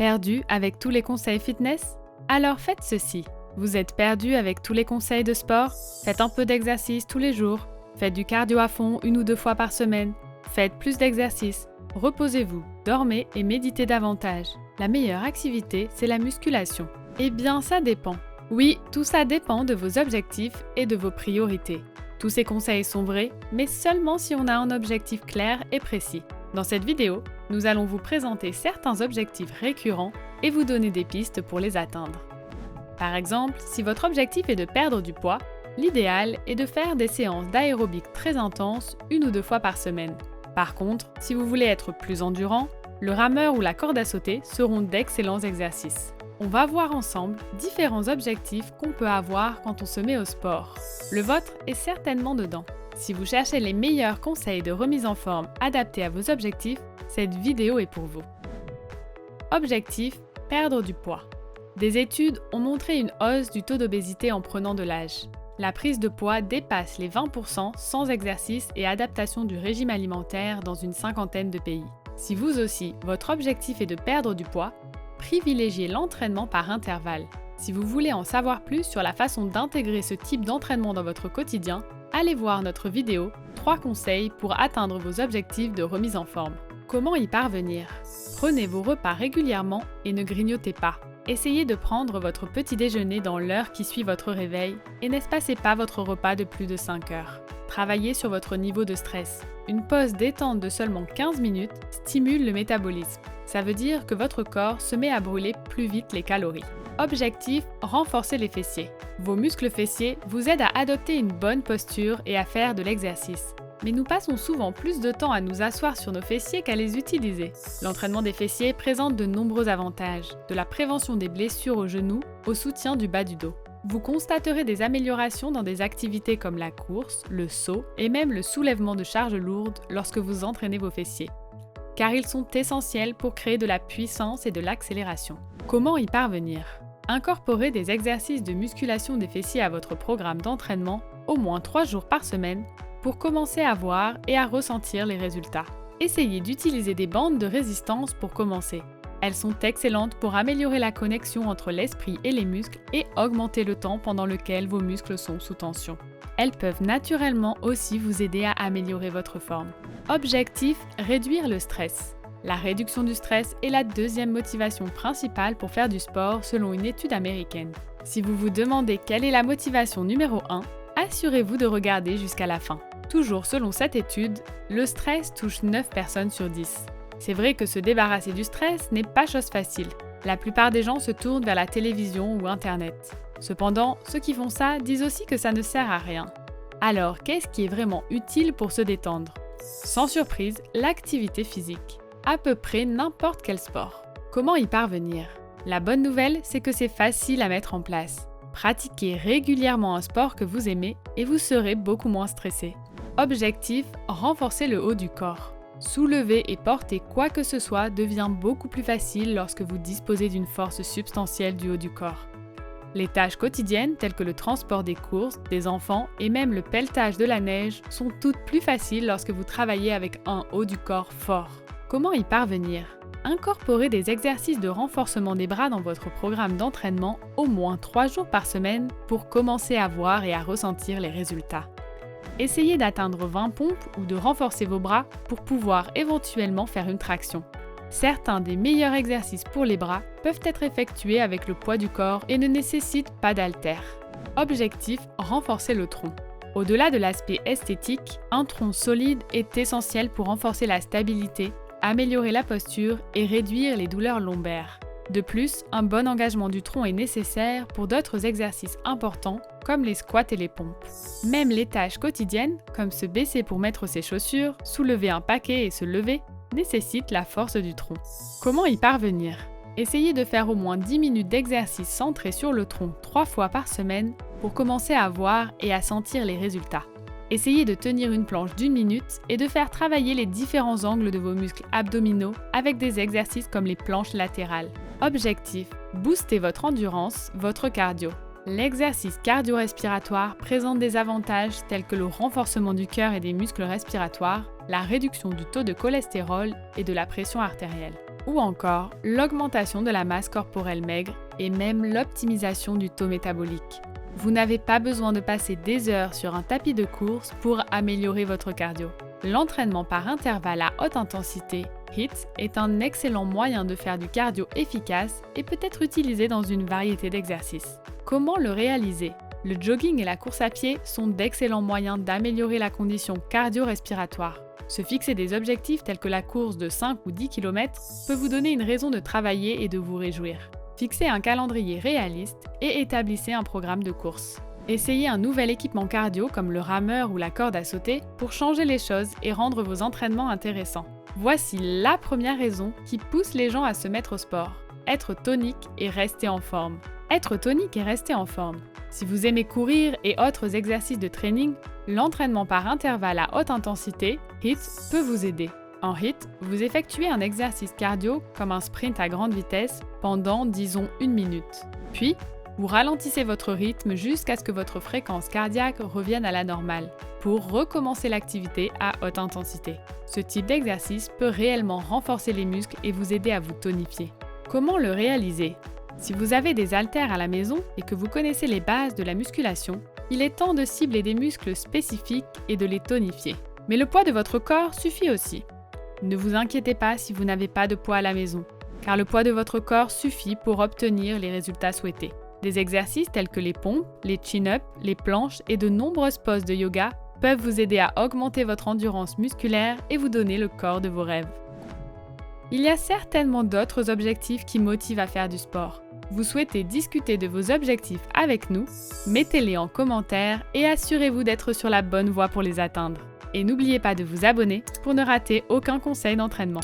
Perdu avec tous les conseils fitness? Alors faites ceci. Vous êtes perdu avec tous les conseils de sport? Faites un peu d'exercice tous les jours. Faites du cardio à fond 1 ou 2 fois par semaine. Faites plus d'exercice. Reposez-vous, dormez et méditez davantage. La meilleure activité, c'est la musculation. Eh bien, ça dépend. Oui, tout ça dépend de vos objectifs et de vos priorités. Tous ces conseils sont vrais, mais seulement si on a un objectif clair et précis. Dans cette vidéo, nous allons vous présenter certains objectifs récurrents et vous donner des pistes pour les atteindre. Par exemple, si votre objectif est de perdre du poids, l'idéal est de faire des séances d'aérobic très intenses 1 ou 2 fois par semaine. Par contre, si vous voulez être plus endurant, le rameur ou la corde à sauter seront d'excellents exercices. On va voir ensemble différents objectifs qu'on peut avoir quand on se met au sport. Le vôtre est certainement dedans. Si vous cherchez les meilleurs conseils de remise en forme adaptés à vos objectifs, cette vidéo est pour vous. Objectif, perdre du poids. Des études ont montré une hausse du taux d'obésité en prenant de l'âge. La prise de poids dépasse les 20% sans exercice et adaptation du régime alimentaire dans une 50aine de pays. Si vous aussi, votre objectif est de perdre du poids, privilégiez l'entraînement par intervalle. Si vous voulez en savoir plus sur la façon d'intégrer ce type d'entraînement dans votre quotidien, allez voir notre vidéo « 3 conseils pour atteindre vos objectifs de remise en forme ». Comment y parvenir? Prenez vos repas régulièrement et ne grignotez pas. Essayez de prendre votre petit déjeuner dans l'heure qui suit votre réveil et n'espacez pas votre repas de plus de 5 heures. Travaillez sur votre niveau de stress. Une pause détente de seulement 15 minutes stimule le métabolisme. Ça veut dire que votre corps se met à brûler plus vite les calories. Objectif, renforcer les fessiers. Vos muscles fessiers vous aident à adopter une bonne posture et à faire de l'exercice. Mais nous passons souvent plus de temps à nous asseoir sur nos fessiers qu'à les utiliser. L'entraînement des fessiers présente de nombreux avantages, de la prévention des blessures aux genoux au soutien du bas du dos. Vous constaterez des améliorations dans des activités comme la course, le saut et même le soulèvement de charges lourdes lorsque vous entraînez vos fessiers. Car ils sont essentiels pour créer de la puissance et de l'accélération. Comment y parvenir? Incorporez des exercices de musculation des fessiers à votre programme d'entraînement au moins 3 jours par semaine pour commencer à voir et à ressentir les résultats. Essayez d'utiliser des bandes de résistance pour commencer. Elles sont excellentes pour améliorer la connexion entre l'esprit et les muscles et augmenter le temps pendant lequel vos muscles sont sous tension. Elles peuvent naturellement aussi vous aider à améliorer votre forme. Objectif, réduire le stress. La réduction du stress est la deuxième motivation principale pour faire du sport selon une étude américaine. Si vous vous demandez quelle est la motivation numéro 1, assurez-vous de regarder jusqu'à la fin. Toujours selon cette étude, le stress touche 9 personnes sur 10. C'est vrai que se débarrasser du stress n'est pas chose facile. La plupart des gens se tournent vers la télévision ou Internet. Cependant, ceux qui font ça disent aussi que ça ne sert à rien. Alors, qu'est-ce qui est vraiment utile pour se détendre? Sans surprise, l'activité physique. À peu près n'importe quel sport. Comment y parvenir? La bonne nouvelle, c'est que c'est facile à mettre en place. Pratiquez régulièrement un sport que vous aimez et vous serez beaucoup moins stressé. Objectif, renforcer le haut du corps. Soulever et porter quoi que ce soit devient beaucoup plus facile lorsque vous disposez d'une force substantielle du haut du corps. Les tâches quotidiennes telles que le transport des courses, des enfants et même le pelletage de la neige sont toutes plus faciles lorsque vous travaillez avec un haut du corps fort. Comment y parvenir? Incorporez des exercices de renforcement des bras dans votre programme d'entraînement au moins 3 jours par semaine pour commencer à voir et à ressentir les résultats. Essayez d'atteindre 20 pompes ou de renforcer vos bras pour pouvoir éventuellement faire une traction. Certains des meilleurs exercices pour les bras peuvent être effectués avec le poids du corps et ne nécessitent pas d'haltères. Objectif, renforcer le tronc. Au-delà de l'aspect esthétique, un tronc solide est essentiel pour renforcer la stabilité, améliorer la posture et réduire les douleurs lombaires. De plus, un bon engagement du tronc est nécessaire pour d'autres exercices importants comme les squats et les pompes. Même les tâches quotidiennes, comme se baisser pour mettre ses chaussures, soulever un paquet et se lever, nécessitent la force du tronc. Comment y parvenir? Essayez de faire au moins 10 minutes d'exercice centré sur le tronc 3 fois par semaine pour commencer à voir et à sentir les résultats. Essayez de tenir une planche d'1 minute et de faire travailler les différents angles de vos muscles abdominaux avec des exercices comme les planches latérales. Objectif, booster votre endurance, votre cardio. L'exercice cardio-respiratoire présente des avantages tels que le renforcement du cœur et des muscles respiratoires, la réduction du taux de cholestérol et de la pression artérielle. ou encore l'augmentation de la masse corporelle maigre et même l'optimisation du taux métabolique. Vous n'avez pas besoin de passer des heures sur un tapis de course pour améliorer votre cardio. L'entraînement par intervalle à haute intensité, HIIT, est un excellent moyen de faire du cardio efficace et peut être utilisé dans une variété d'exercices. Comment le réaliser ? Le jogging et la course à pied sont d'excellents moyens d'améliorer la condition cardio-respiratoire. Se fixer des objectifs tels que la course de 5 ou 10 km peut vous donner une raison de travailler et de vous réjouir. Fixez un calendrier réaliste et établissez un programme de course. Essayez un nouvel équipement cardio comme le rameur ou la corde à sauter pour changer les choses et rendre vos entraînements intéressants. Voici la première raison qui pousse les gens à se mettre au sport. Être tonique et rester en forme. Être tonique et rester en forme. Si vous aimez courir et autres exercices de training, l'entraînement par intervalle à haute intensité, HIIT, peut vous aider. En HIIT, vous effectuez un exercice cardio comme un sprint à grande vitesse pendant, disons, 1 minute. Puis, vous ralentissez votre rythme jusqu'à ce que votre fréquence cardiaque revienne à la normale pour recommencer l'activité à haute intensité. Ce type d'exercice peut réellement renforcer les muscles et vous aider à vous tonifier. Comment le réaliser ? Si vous avez des haltères à la maison et que vous connaissez les bases de la musculation, il est temps de cibler des muscles spécifiques et de les tonifier. Mais le poids de votre corps suffit aussi. Ne vous inquiétez pas si vous n'avez pas de poids à la maison, car le poids de votre corps suffit pour obtenir les résultats souhaités. Des exercices tels que les pompes, les chin-ups, les planches et de nombreuses poses de yoga peuvent vous aider à augmenter votre endurance musculaire et vous donner le corps de vos rêves. Il y a certainement d'autres objectifs qui motivent à faire du sport. Vous souhaitez discuter de vos objectifs avec nous? Mettez-les en commentaire et assurez-vous d'être sur la bonne voie pour les atteindre. Et n'oubliez pas de vous abonner pour ne rater aucun conseil d'entraînement.